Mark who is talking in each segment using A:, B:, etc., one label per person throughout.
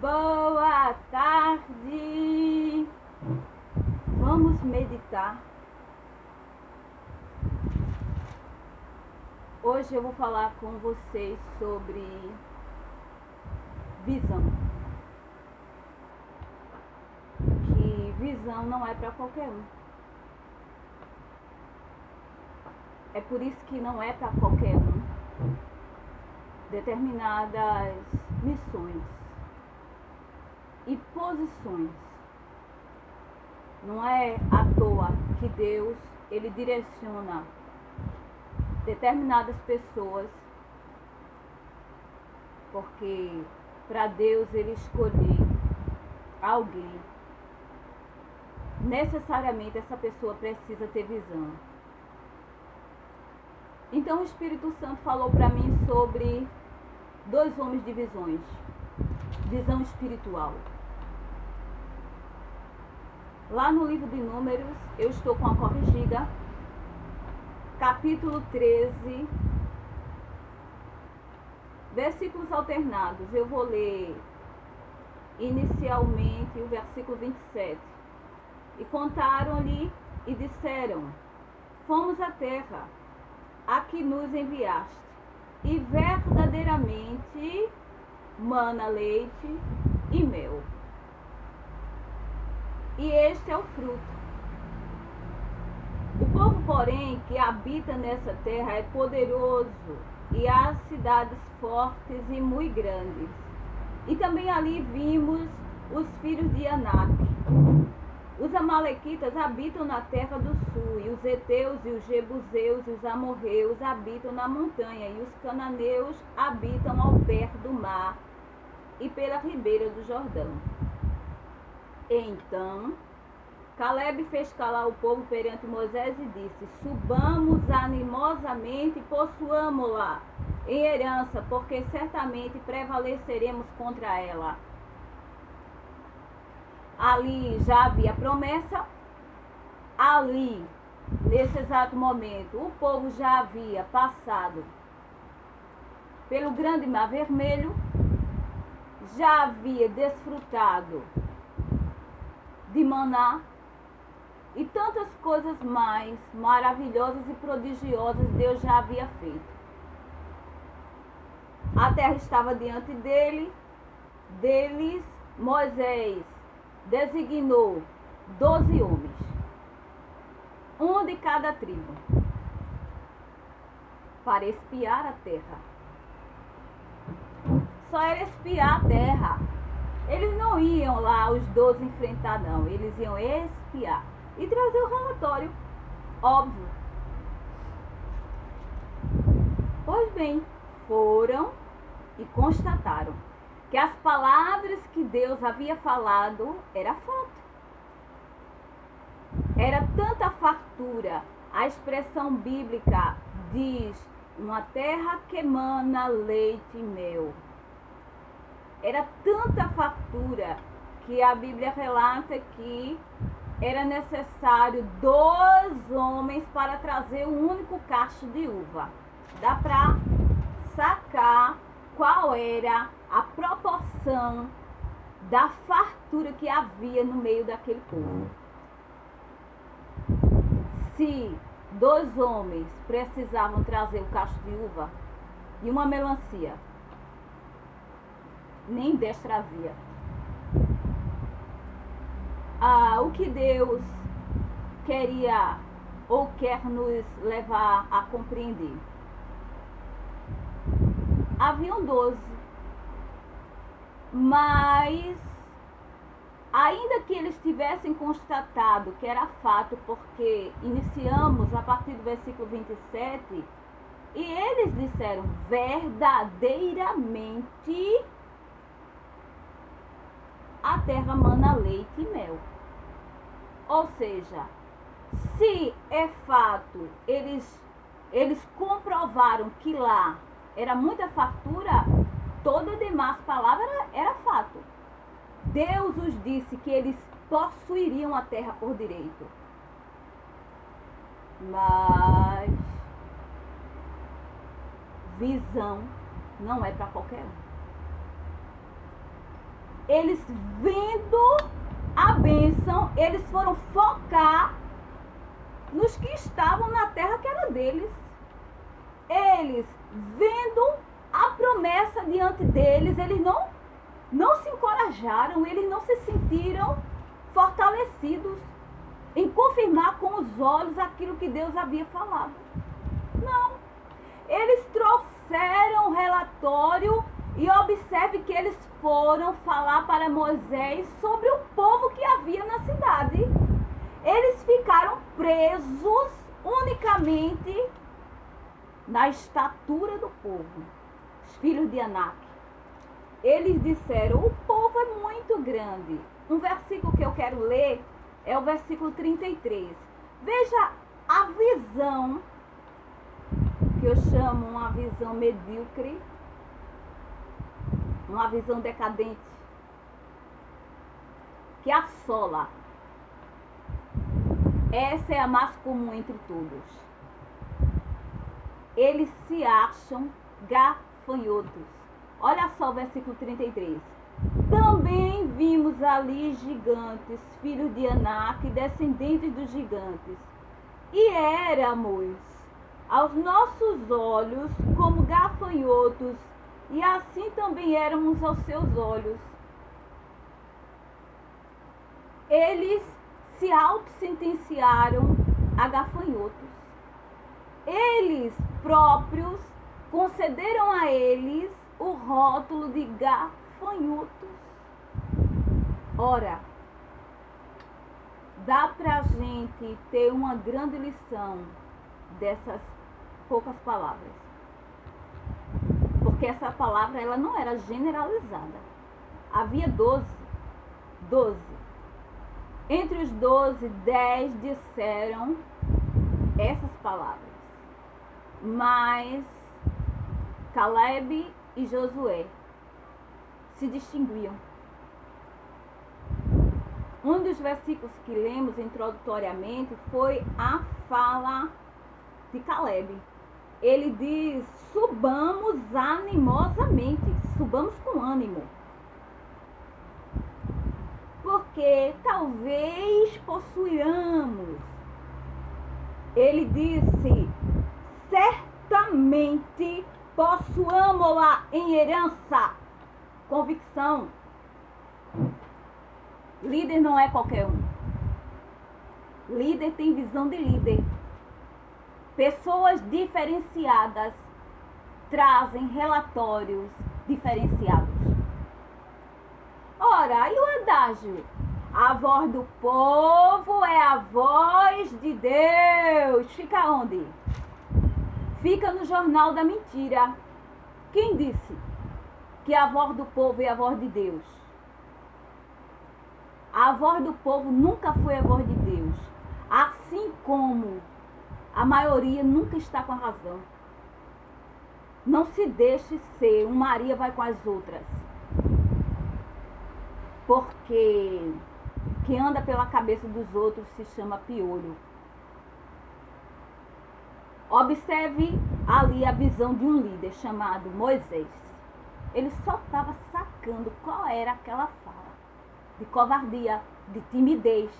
A: Boa tarde! Vamos meditar. Hoje eu vou falar com vocês sobre visão. Que visão não é para qualquer um. É por isso que não é para qualquer um determinadas missões e posições. Não é à toa que Deus, ele direciona determinadas pessoas, porque para Deus ele escolher alguém, necessariamente essa pessoa precisa ter visão. Então o Espírito Santo falou para mim sobre dois homens de visões, visão espiritual. Lá no livro de Números, eu estou com a corrigida, capítulo 13, versículos alternados. Eu vou ler inicialmente o versículo 27. E contaram-lhe e disseram: fomos à terra a que nos enviaste, e verdadeiramente mana leite e mel. E este é o fruto. O povo, porém, que habita nessa terra é poderoso, e há cidades fortes e muito grandes. E também ali vimos os filhos de Anak. Os amalequitas habitam na terra do sul, e os heteus e os jebuseus e os amorreus habitam na montanha, e os cananeus habitam ao pé do mar e pela ribeira do Jordão. Então Caleb fez calar o povo perante Moisés e disse: subamos animosamente e possuamo-la em herança, porque certamente prevaleceremos contra ela. Ali já havia promessa, ali, nesse exato momento, o povo já havia passado pelo grande mar vermelho, já havia desfrutado de maná e tantas coisas mais maravilhosas e prodigiosas Deus já havia feito. A terra estava diante deles. Moisés designou 12 homens, um de cada tribo, para espiar a terra. Só era espiar a terra. Eles não iam lá os 12 enfrentar, não. Eles iam espiar e trazer o relatório, óbvio. Pois bem, foram e constataram que as palavras que Deus havia falado era fato. Era tanta fartura. A expressão bíblica diz: uma terra que mana leite e mel. Era tanta fartura que a Bíblia relata que era necessário 2 homens para trazer um único cacho de uva. Dá para sacar qual era a proporção da fartura que havia no meio daquele povo. Se 2 homens precisavam trazer o cacho de uva e uma melancia, nem 10 trazia. O que Deus queria ou quer nos levar a compreender? Haviam 12, mas ainda que eles tivessem constatado que era fato, porque iniciamos a partir do versículo 27, e eles disseram: verdadeiramente a terra mana leite e mel. Ou seja, se é fato, eles comprovaram que lá era muita fartura, toda demais palavra era fato. Deus os disse que eles possuiriam a terra por direito. Mas visão não é para qualquer um. eles vendo a bênção, eles foram focar nos que estavam na terra que era deles. Eles vendo a promessa diante deles, eles não se encorajaram, eles não se sentiram fortalecidos em confirmar com os olhos aquilo que Deus havia falado. Não. Eles trouxeram o relatório e observe que eles foram falar para Moisés sobre o povo que havia na cidade. Eles ficaram presos unicamente na estatura do povo, os filhos de Anak. Eles disseram, o povo é muito grande. Um versículo que eu quero ler é o versículo 33. Veja a visão, que eu chamo uma visão medíocre, uma visão decadente, que assola. Essa é a mais comum entre todos. Eles se acham gafanhotos. Olha só o versículo 33. Também vimos ali gigantes, filhos de Anak, descendentes dos gigantes. E éramos, aos nossos olhos, como gafanhotos, e assim também éramos aos seus olhos. Eles se autossentenciaram a gafanhotos. Eles próprios concederam a eles o rótulo de gafanhotos. Ora, dá pra gente ter uma grande lição dessas poucas palavras. Porque essa palavra ela não era generalizada. Havia 12. Entre os 12, 10 disseram essas palavras. Mas Caleb e Josué se distinguiam. Um dos versículos que lemos introdutoriamente foi a fala de Caleb. Ele diz, subamos animosamente, subamos com ânimo. Porque talvez possuiramos. Ele disse, certamente possuamos-la em herança. Convicção. Líder não é qualquer um. Líder tem visão de líder. Pessoas diferenciadas trazem relatórios diferenciados. Ora, e o adágio? A voz do povo é a voz de Deus. Fica onde? Fica no jornal da mentira. Quem disse que a voz do povo é a voz de Deus? A voz do povo nunca foi a voz de Deus. Assim como a maioria nunca está com a razão. Não se deixe ser um Maria vai com as outras. Porque quem anda pela cabeça dos outros se chama piolho. Observe ali a visão de um líder chamado Moisés. Ele só estava sacando qual era aquela fala de covardia, de timidez,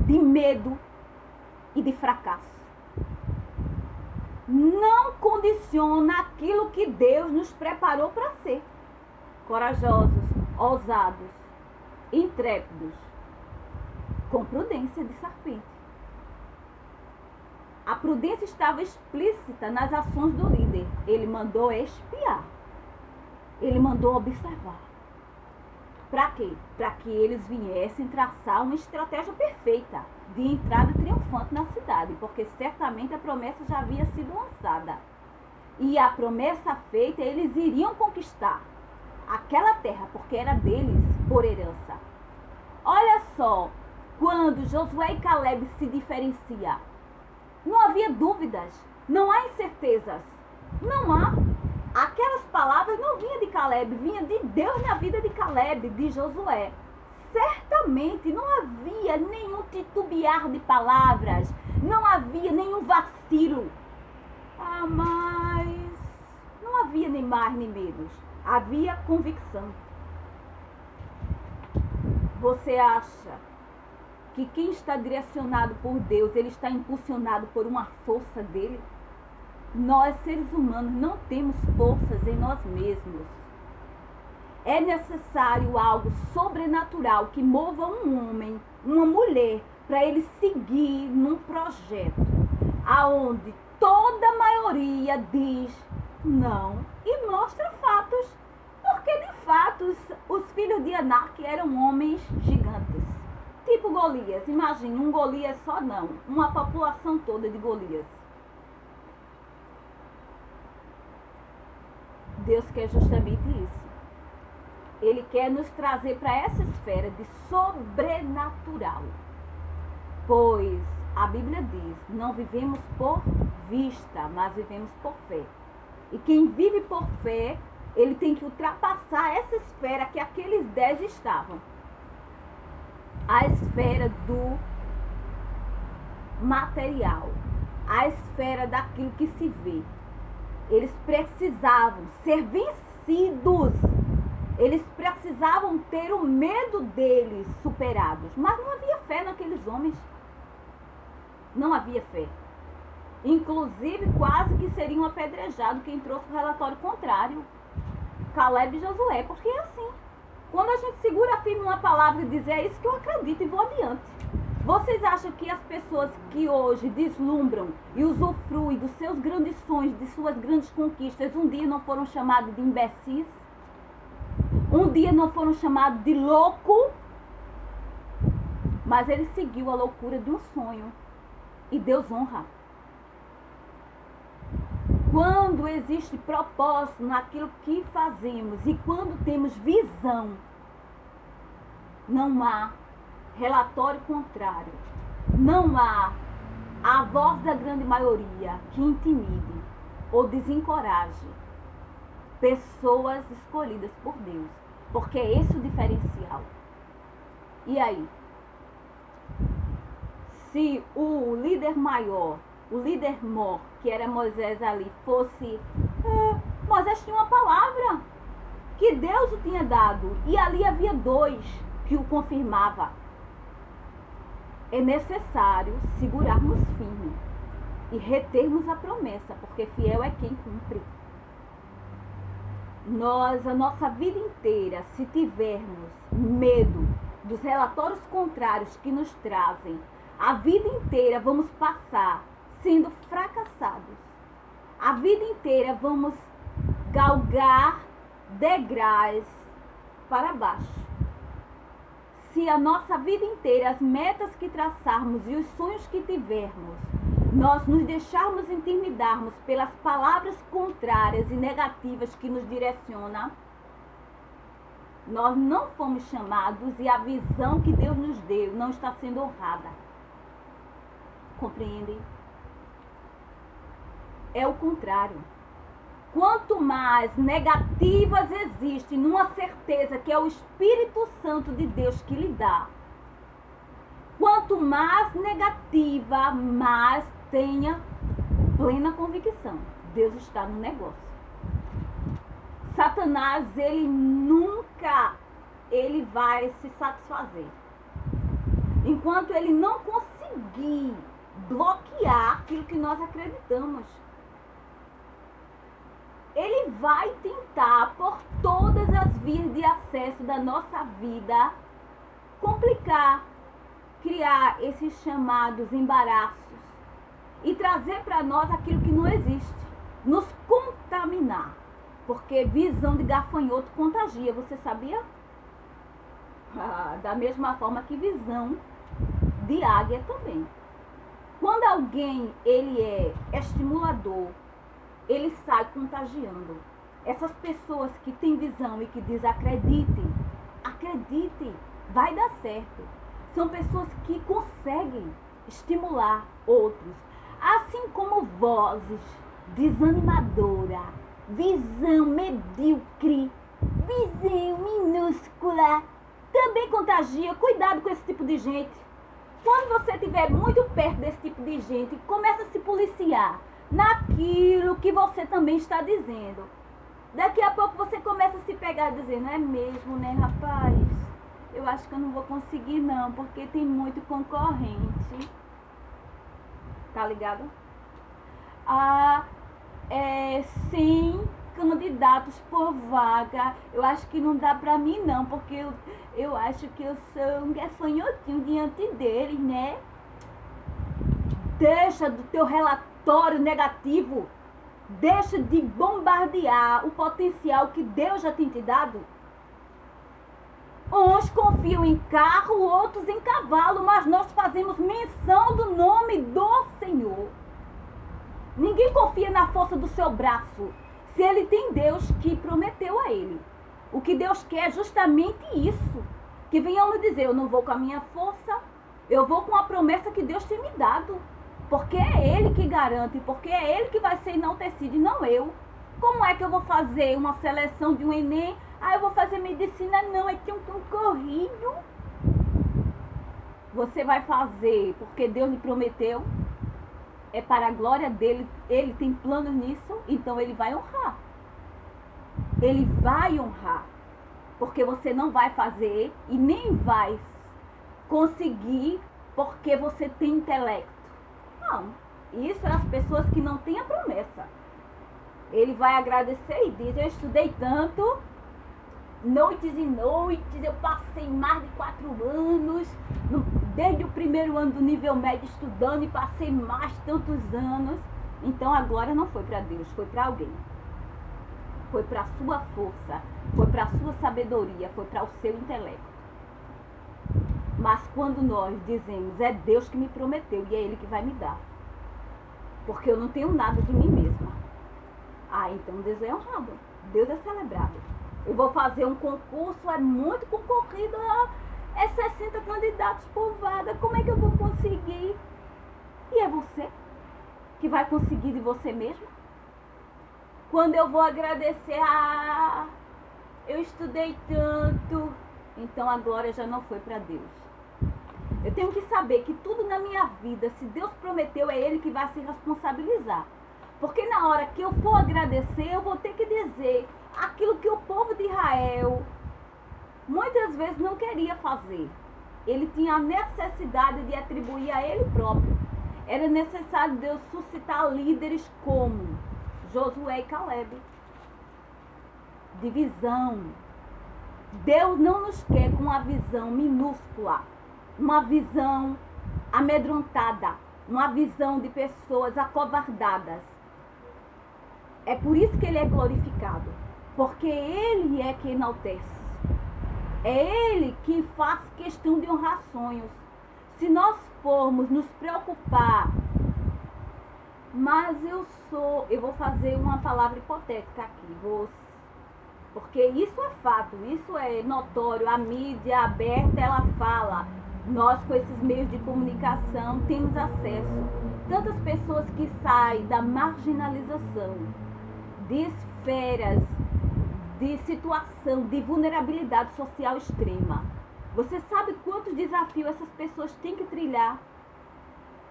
A: de medo e de fracasso. Não condiciona aquilo que Deus nos preparou para ser. Corajosos, ousados, intrépidos, com prudência de serpente. A prudência estava explícita nas ações do líder. Ele mandou espiar. Ele mandou observar. Para quê? Para que eles viessem traçar uma estratégia perfeita de entrada triunfante na cidade, porque certamente a promessa já havia sido lançada. E a promessa feita, eles iriam conquistar aquela terra, porque era deles por herança. Olha só, quando Josué e Caleb se diferenciam, não havia dúvidas, não há incertezas, não há. Aquelas palavras não vinham de Caleb, vinha de Deus na vida de Caleb, de Josué. Certamente não havia nenhum titubear de palavras, não havia nenhum vacilo. Mas não havia nem mais nem menos, havia convicção. Você acha que quem está direcionado por Deus, ele está impulsionado por uma força dele? Nós, seres humanos, não temos forças em nós mesmos. É necessário algo sobrenatural que mova um homem, uma mulher, para ele seguir num projeto aonde toda a maioria diz não e mostra fatos. Porque, de fato, os filhos de Anak eram homens gigantes. Tipo Golias. Imagina, um Golias só não. Uma população toda de Golias. Deus quer justamente isso. Ele quer nos trazer para essa esfera de sobrenatural. Pois a Bíblia diz, não vivemos por vista, mas vivemos por fé. E quem vive por fé, ele tem que ultrapassar essa esfera que aqueles 10 estavam. A esfera do material. A esfera daquilo que se vê. Eles precisavam ser vencidos. Eles precisavam ter o medo deles superados. Mas não havia fé naqueles homens. Não havia fé. Inclusive, quase que seriam apedrejados quem trouxe o relatório contrário. Caleb e Josué, porque é assim. Quando a gente segura firme uma palavra e diz, é isso que eu acredito e vou adiante. Vocês acham que as pessoas que hoje deslumbram e usufruem dos seus grandes sonhos, de suas grandes conquistas, um dia não foram chamados de imbecis? Um dia não foram chamados de louco? Mas ele seguiu a loucura de um sonho. E Deus honra. Quando existe propósito naquilo que fazemos e quando temos visão, não há relatório contrário, não há a voz da grande maioria que intimide ou desencoraje pessoas escolhidas por Deus, porque é esse o diferencial. E aí? Se o líder maior, o líder mor, que era Moisés ali, fosse... Moisés tinha uma palavra que Deus o tinha dado. E ali havia 2 que o confirmava. É necessário segurarmos firme e retermos a promessa, porque fiel é quem cumpre. Nós, a nossa vida inteira, se tivermos medo dos relatórios contrários que nos trazem, a vida inteira vamos passar sendo fracassados. A vida inteira vamos galgar degraus para baixo. Se a nossa vida inteira, as metas que traçarmos e os sonhos que tivermos, nós nos deixarmos intimidarmos pelas palavras contrárias e negativas que nos direcionam, nós não fomos chamados e a visão que Deus nos deu não está sendo honrada. Compreendem? É o contrário. Quanto mais negativas existem numa certeza que é o Espírito Santo de Deus que lhe dá, quanto mais negativa, mais tenha plena convicção. Deus está no negócio. Satanás, ele vai se satisfazer. Enquanto ele não conseguir bloquear aquilo que nós acreditamos, ele vai tentar, por todas as vias de acesso da nossa vida, complicar, criar esses chamados embaraços e trazer para nós aquilo que não existe, nos contaminar, porque visão de gafanhoto contagia, você sabia? Da mesma forma que visão de águia também. Quando alguém ele é estimulador, ele sai contagiando. Essas pessoas que têm visão e que desacreditem, acreditem, vai dar certo. São pessoas que conseguem estimular outros. Assim como vozes desanimadora, visão medíocre, visão minúscula, também contagia. Cuidado com esse tipo de gente. Quando você estiver muito perto desse tipo de gente, começa a se policiar naquilo que você também está dizendo. Daqui a pouco você começa a se pegar dizendo, é mesmo, né, rapaz? eu acho que eu não vou conseguir não, porque tem muito concorrente. Tá ligado? 100 candidatos por vaga. Eu acho que não dá pra mim não, porque eu acho que eu sou um gafanhotinho diante deles, né? Deixa do teu relatório negativo. Deixa de bombardear o potencial que Deus já tem te dado. Uns confiam em carro, outros em cavalo, mas nós fazemos menção do nome do Senhor. Ninguém confia na força do seu braço, se ele tem Deus que prometeu a ele. O que Deus quer é justamente isso. Que venhamos dizer, eu não vou com a minha força, eu vou com a promessa que Deus tem me dado. Porque é ele que garante, porque é ele que vai ser enaltecido e não eu. Como é que eu vou fazer uma seleção de um Enem? Eu vou fazer medicina? Não, é tão concorrido. Você vai fazer porque Deus lhe prometeu. É para a glória dele, ele tem planos nisso, então ele vai honrar. Ele vai honrar. Porque você não vai fazer e nem vai conseguir porque você tem intelecto. Não. Isso é as pessoas que não têm a promessa. Ele vai agradecer e diz, eu estudei tanto, noites e noites, eu passei mais de 4 anos, desde o primeiro ano do nível médio estudando e passei mais tantos anos. Então a glória não foi para Deus, foi para alguém. Foi para a sua força, foi para a sua sabedoria, foi para o seu intelecto. Mas quando nós dizemos, é Deus que me prometeu e é Ele que vai me dar, porque eu não tenho nada de mim mesma, então Deus é honrado, Deus é celebrado. Eu vou fazer um concurso, é muito concorrido, é 60 candidatos por vaga, como é que eu vou conseguir? E é você que vai conseguir de você mesmo? Quando eu vou agradecer, eu estudei tanto, então a glória já não foi para Deus. Eu tenho que saber que tudo na minha vida, se Deus prometeu, é Ele que vai se responsabilizar. Porque na hora que eu for agradecer, eu vou ter que dizer aquilo que o povo de Israel muitas vezes não queria fazer. Ele tinha a necessidade de atribuir a ele próprio. Era necessário Deus suscitar líderes como Josué e Caleb. De visão. Deus não nos quer com uma visão minúscula, uma visão amedrontada, uma visão de pessoas acovardadas. É por isso que Ele é glorificado, porque Ele é que enaltece. É Ele que faz questão de honrar sonhos. Se nós formos nos preocupar, mas eu vou fazer uma palavra hipotética aqui, porque isso é fato, isso é notório, a mídia aberta, ela fala, nós com esses meios de comunicação temos acesso. Tantas pessoas que saem da marginalização, de esferas, de situação, de vulnerabilidade social extrema. Você sabe quantos desafios essas pessoas têm que trilhar?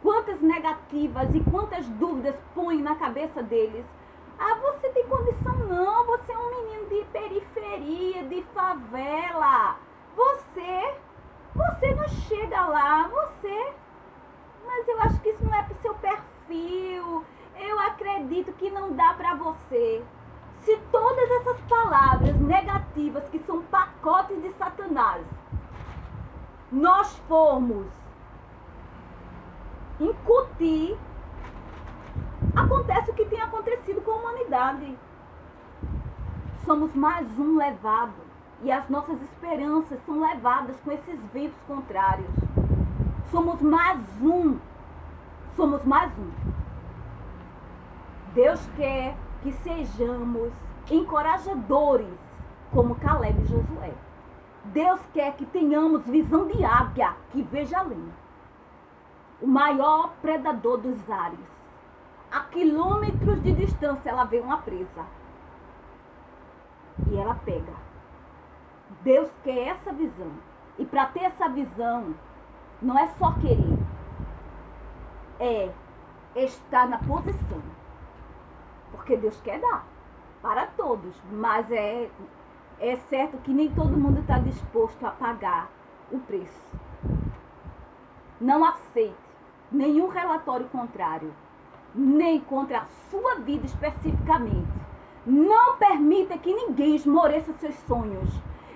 A: Quantas negativas e quantas dúvidas põem na cabeça deles? Você tem condição não, você é um menino de periferia, de favela. Você não chega lá, mas eu acho que isso não é pro seu perfil. Eu acredito que não dá pra você. Se todas essas palavras negativas, que são pacotes de Satanás, nós formos incutir, acontece o que tem acontecido com a humanidade. Somos mais um levado, e as nossas esperanças são levadas com esses ventos contrários. Somos mais um. Deus quer que sejamos encorajadores, como Caleb e Josué. Deus quer que tenhamos visão de águia, que veja além. O maior predador dos ares. A quilômetros de distância ela vê uma presa. E ela pega. Deus quer essa visão. E para ter essa visão, não é só querer. É estar na posição. Porque Deus quer dar para todos. Mas É certo que nem todo mundo está disposto a pagar o preço. Não aceite nenhum relatório contrário, nem contra a sua vida especificamente. Não permita que ninguém esmoreça seus sonhos.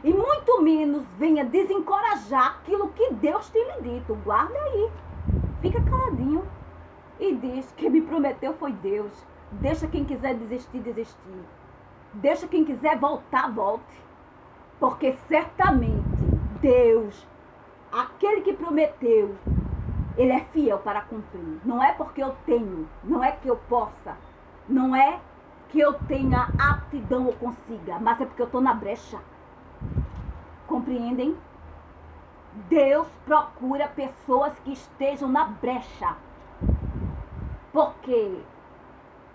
A: E muito menos venha desencorajar aquilo que Deus tem lhe dito. Guarda aí. Fica caladinho. E diz que me prometeu foi Deus. Deixa quem quiser desistir, desistir. Deixa quem quiser voltar, volte. Porque certamente Deus, aquele que prometeu, Ele é fiel para cumprir. Não é porque eu tenho, não é que eu possa, não é que eu tenha aptidão ou consiga, mas é porque eu estou na brecha. Compreendem? Deus procura pessoas que estejam na brecha. Porque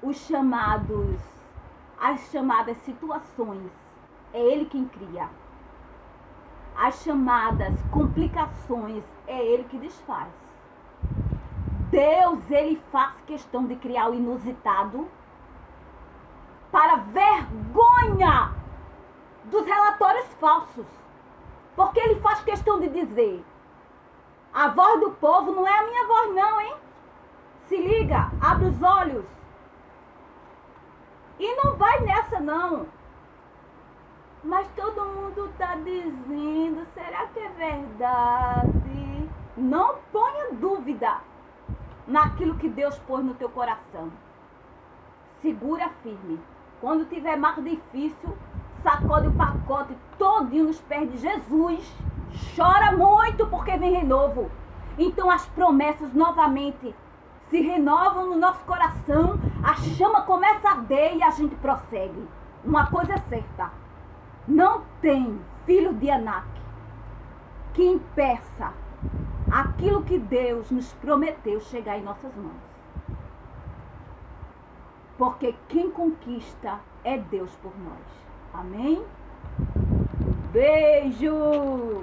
A: os chamados, as chamadas situações, é Ele quem cria. As chamadas complicações, é Ele que desfaz. Deus, Ele faz questão de criar o inusitado para vergonha dos relatórios falsos. Porque Ele faz questão de dizer: a voz do povo não é a minha voz não, hein? Se liga, abre os olhos. E não vai nessa não. Mas todo mundo está dizendo, será que é verdade? Não ponha dúvida naquilo que Deus pôs no teu coração. Segura firme. Quando tiver mais difícil, sacode o pacote todinho nos pés de Jesus. Chora muito porque vem renovo. Então as promessas novamente se renovam no nosso coração. A chama começa a arder e a gente prossegue. Uma coisa é certa. Não tem filho de Anak que impeça aquilo que Deus nos prometeu chegar em nossas mãos. Porque quem conquista é Deus por nós. Amém? Beijo!